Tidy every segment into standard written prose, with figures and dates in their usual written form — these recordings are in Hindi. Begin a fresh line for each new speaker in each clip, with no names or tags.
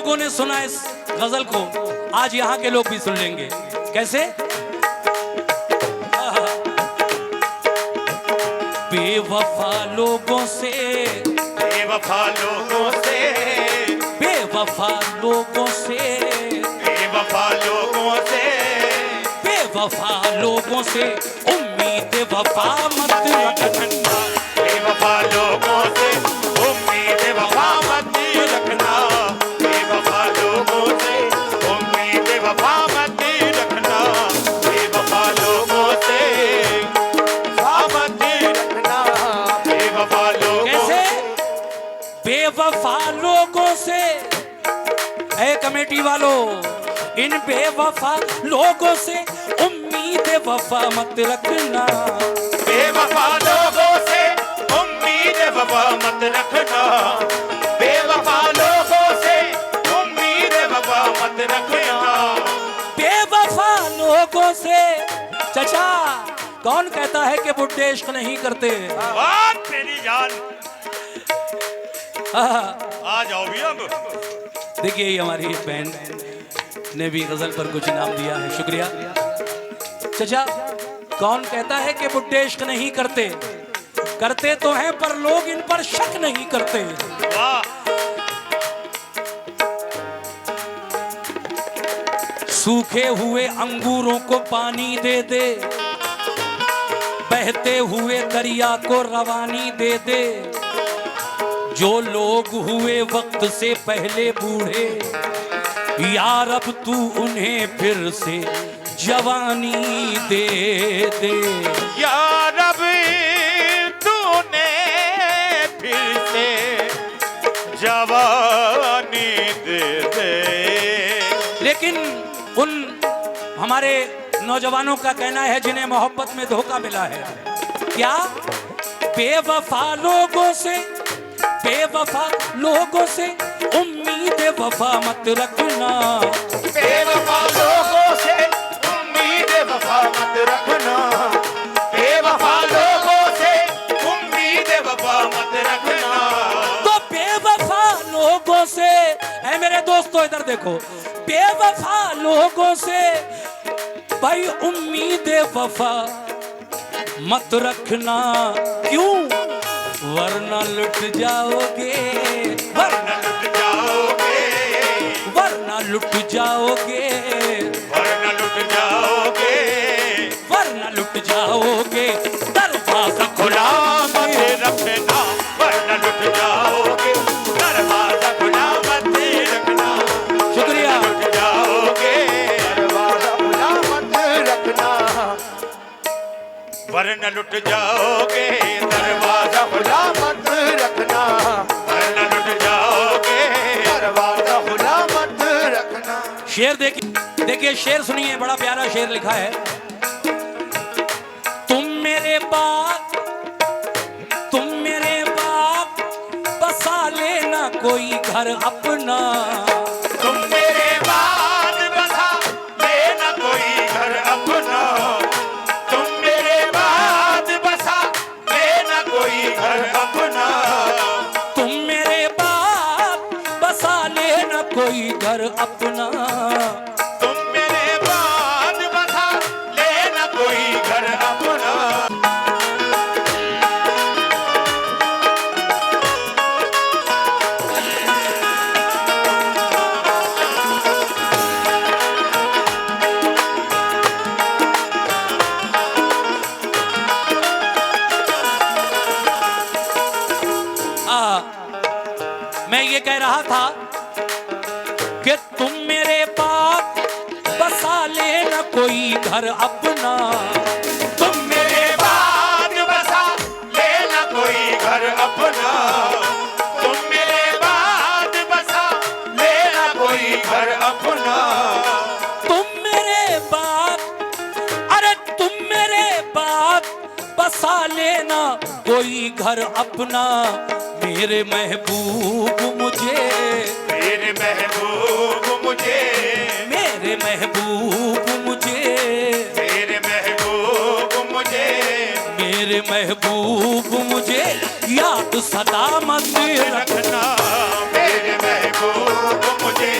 लोगों ने सुना इस गजल को, आज यहाँ के लोग भी सुन लेंगे। कैसे? बेवफा लोगों से,
बेवफा लोगों से,
बेवफा लोगों से,
बेवफा लोगों से,
बेवफा लोगों से उम्मीद वफा मत रखना।
बेवफा लोगों से उम्मीद वफा मत रखना। बेवफा लोगों से उम्मीद वफा मत रखना। बेवफा लोगों से वफा मत रखना। बेवफा लोगों
कैसे? बेवफा लोगों से, ऐ कमेटी वालों, इन बेवफा लोगों से उम्मीद वफा मत रखना।
बेवफा लोगों से उम्मीद वफा मत रखना। बेवफा लोगों से उम्मीद वफा मत रखना।
बेवफा लोगों से। चचा, कौन कहता है कि बुड्ढे इश्क नहीं करते?
बात मेरी जान, आ जाओ भी अब।
देखिए, ये हमारी एक बहन ने भी गजल पर कुछ इनाम दिया है, शुक्रिया। चचा, कौन कहता है कि बुड्ढे इश्क नहीं करते? करते तो हैं, पर लोग इन पर शक नहीं करते।
वाह।
सूखे हुए अंगूरों को पानी दे दे, बहते हुए दरिया को रवानी दे दे। जो लोग हुए वक्त से पहले बूढ़े, यार अब तू उन्हें फिर से जवानी दे दे।
यार अब तूने फिर से जवानी दे दे।
लेकिन उन हमारे नौजवानों का कहना है जिन्हें मोहब्बत में धोखा मिला है, क्या? बेवफा लोगों से, बेवफा लोगों से उम्मीद वफा मत रखना।
बेवफा लोगों से उम्मीद वफा मत रखना। बेवफा लोगों से उम्मीद वफा मत रखना।
तो बेवफा लोगों से, ऐ मेरे दोस्तों इधर देखो, बेवफा लोगों से भाई उम्मीद वफा मत रखना। क्यों? वरना लुट जाओगे,
वरना लुट जाओगे,
वरना लुट जाओगे,
वरना लुट जाओगे,
वरना लुट जाओगे। दरवाजा
खुला मत रखना। वरना लुट जाओगे, दरवाजा खुला मत रखना।
शुक्रिया।
लुट जाओगे, दरवाजा खुला मत रखना। वरना लुट जाओगे, दरवाजा खुला मत रखना। वरना लुट जाओगे, दरवाजा खुला मत रखना।
शेर देखिए, देखिए शेर सुनिए, बड़ा प्यारा शेर लिखा है। तुम मेरे बाप, तुम मेरे बाप, बसा लेना कोई घर अपना।
तुम मेरे बाद बसा लेना कोई घर अपना। तुम मेरे बाद बसा लेना कोई घर अपना।
तुम मेरे बाप, बसा लेना कोई घर अपना।
तुम मेरे बाद बसा लेना कोई घर अपना।
मैं ये कह रहा था कि तुम मेरे बाप, बसा लेना कोई घर अपना।
तुम मेरे बाद बसा लेना कोई घर अपना। तुम मेरे बाद बसा लेना कोई घर अपना।
तुम मेरे बाप, अरे तुम मेरे बाप, बसा लेना कोई घर अपना। मेरे महबूब मुझे,
मेरे महबूब मुझे,
मेरे महबूब मुझे,
मेरे महबूब मुझे,
मेरे महबूब मुझे याद सदा मत रखना।
रखना। मेरे महबूब मुझे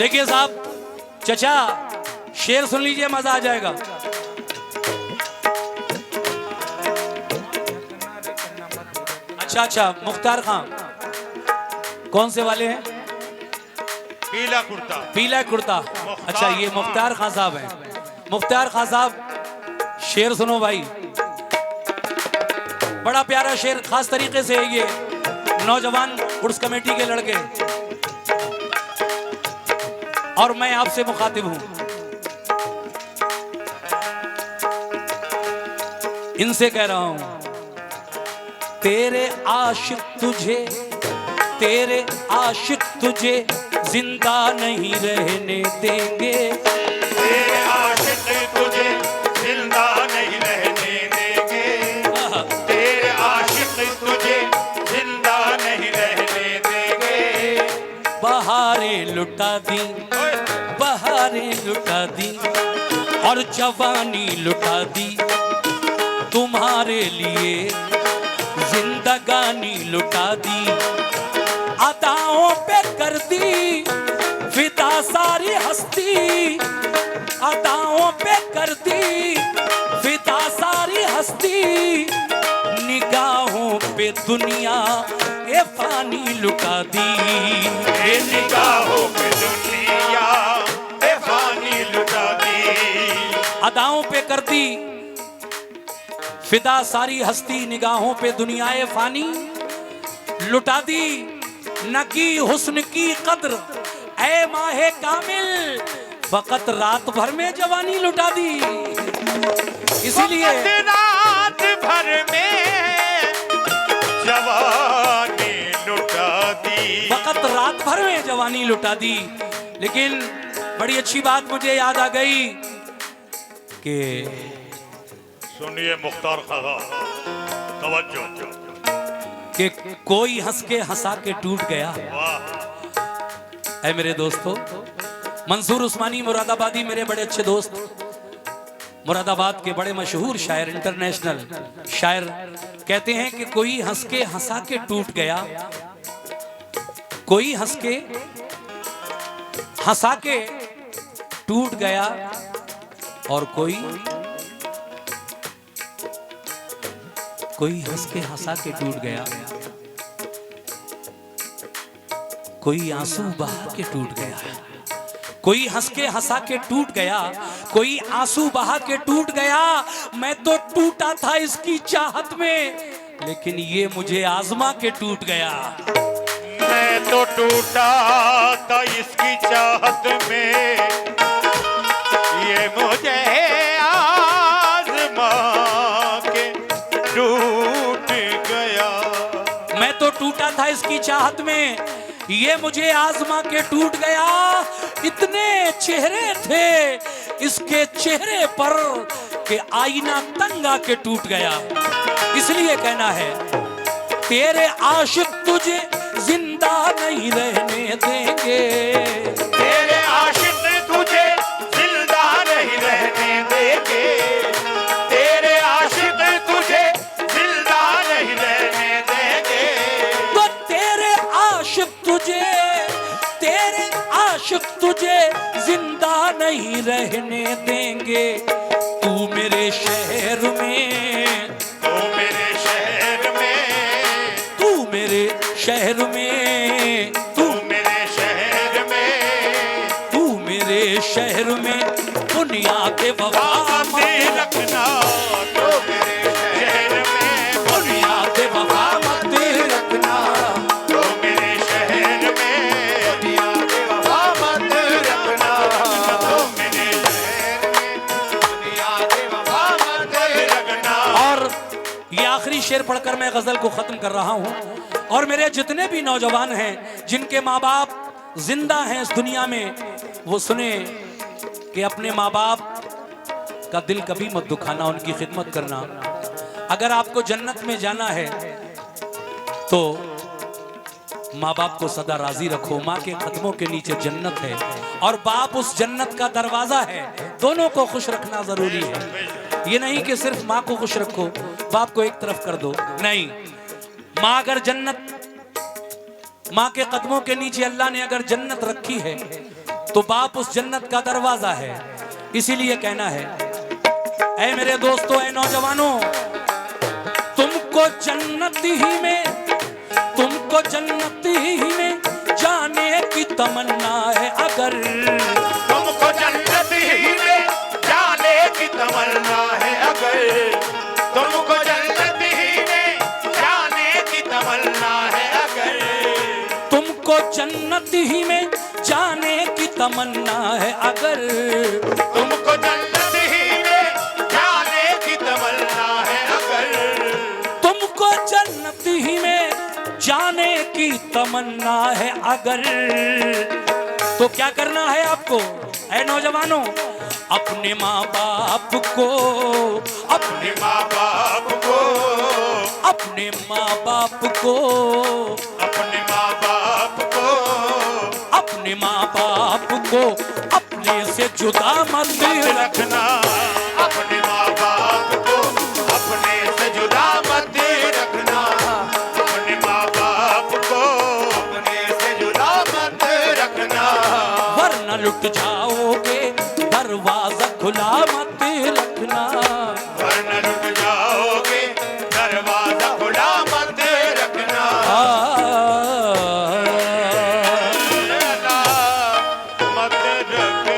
देखिए साहब, चचा शेर सुन लीजिए, मजा आ जाएगा। अच्छा, मुख्तार खान कौन से वाले हैं?
पीला कुर्ता।
पीला कुर्ता। अच्छा, ये मुख्तार खान साहब हैं। मुख्तार खान साहब शेर सुनो भाई, बड़ा प्यारा शेर, खास तरीके से ये नौजवान उर्स कमेटी के लड़के और मैं आपसे मुखातिब हूं, इनसे कह रहा हूं, तेरे आशिक तुझे, तेरे आशिक तुझे जिंदा नहीं रहने देंगे,
तेरे आशिक तुझे जिंदा नहीं रहने देंगे, तेरे आशिक तुझे जिंदा नहीं रहने देंगे।
बहारें लुटा दी, बहारें लुटा दी और जवानी लुटा दी, तुम्हारे लिए जिंदगानी लुटा दी, अदाओं पे कर दी फिदा सारी हस्ती, अदाओं पे कर दी फिदा सारी हस्ती, निगाहों पे दुनिया ये फानी लुटा दी,
ये निगाहों पे दुनिया ये फानी लुटा दी,
अदाओं पे कर दी फिदा सारी हस्ती, निगाहों पे दुनियाए फानी लुटा दी, न की हुस्न की कद्र ऐ माहे कामिल, फकत रात भर में जवानी लुटा दी। इसीलिए
रात भर में जवानी लुटा दी,
फकत रात भर में जवानी लुटा दी। लेकिन बड़ी अच्छी बात मुझे याद आ गई कि
सुनिए मुख्तार खागा, तवज्जो,
कि कोई हंस के हंसा के टूट गया। ऐ मेरे दोस्तों, मंसूर उस्मानी मुरादाबादी मेरे बड़े अच्छे दोस्त, मुरादाबाद के बड़े मशहूर शायर, इंटरनेशनल शायर, कहते हैं कि कोई हंस के हंसा के टूट गया, कोई हंस के हंसा के टूट गया और कोई हंस के हंसा के टूट गया, कोई आंसू बहा के टूट गया, कोई हंस के हंसा के टूट गया, कोई आंसू बहा के टूट गया। मैं तो टूटा था इसकी चाहत में, लेकिन ये मुझे आजमा के टूट गया।
मैं तो टूटा था इसकी चाहत में, ये मुझे आजमा के टूट गया।
मैं तो टूटा था इसकी चाहत में, ये मुझे आजमा के टूट गया। इतने चेहरे थे इसके चेहरे पर कि आईना तंगा के टूट गया। इसलिए कहना है, तेरे आशिक तुझे जिंदा नहीं रहने देंगे,
तेरे आशिक तुझे जिंदा नहीं रहने देंगे, तेरे आशिक तुझे जिंदा नहीं रहने देंगे।
तो तेरे आशिक तुझे जिंदा नहीं रहने देंगे। तू मेरे शहर में,
तू मेरे शहर में,
तू मेरे शहर में,
तू मेरे शहर में,
तू मेरे शहर में दुनिया के वफा
मत रखना। तो मेरे शहर में
दुनिया के वफा मत रखना।
तो मेरे शहर में दुनिया के वफा मत रखना। तो मेरे शहर में दुनिया के वफा मत रखना।
और ये आखिरी शेर पढ़कर मैं गजल को खत्म कर रहा हूं। और मेरे जितने भी नौजवान हैं जिनके माँ बाप जिंदा हैं इस दुनिया में, वो सुने कि अपने माँ बाप का दिल कभी मत दुखाना, उनकी खिदमत करना। अगर आपको जन्नत में जाना है तो माँ बाप को सदा राजी रखो। माँ के कदमों के नीचे जन्नत है और बाप उस जन्नत का दरवाजा है। दोनों को खुश रखना जरूरी है। ये नहीं कि सिर्फ माँ को खुश रखो, बाप को एक तरफ कर दो। नहीं, माँ अगर जन्नत, माँ के कदमों के नीचे अल्लाह ने अगर जन्नत रखी है तो बाप उस जन्नत का दरवाजा है। इसीलिए कहना है, ऐ मेरे दोस्तों, ऐ नौजवानों, तुमको जन्नत ही में, तुमको जन्नत ही में जाने की तमन्ना है अगर,
तुमको जन्नत ही में जाने की तमन्ना है अगर, तुमको जन्नत ही में जाने की तमन्ना है अगर,
तुमको जन्नत ही में जाने की तमन्ना है अगर,
तुमको जन्नत ही में जाने की तमन्ना है अगर,
तुमको जन्नत ही में जाने की तमन्ना है अगर, तो क्या करना है आपको ऐ नौजवानों? अपने माँ बाप को,
अपने माँ बाप को,
अपने माँ बाप को,
अपने माँ बाप को,
अपने माँ बाप को अपने से जुदा मत रखना,
अपने माँ बाप को अपने से जुदा मत रखना, अपने माँ बाप को अपने से जुदा मत रखना,
वरना लुट जाओगे दरवाजा खुला मत रखना,
वरना लुट जाओगे दरवाजा खुला मत रखना, मत रखना।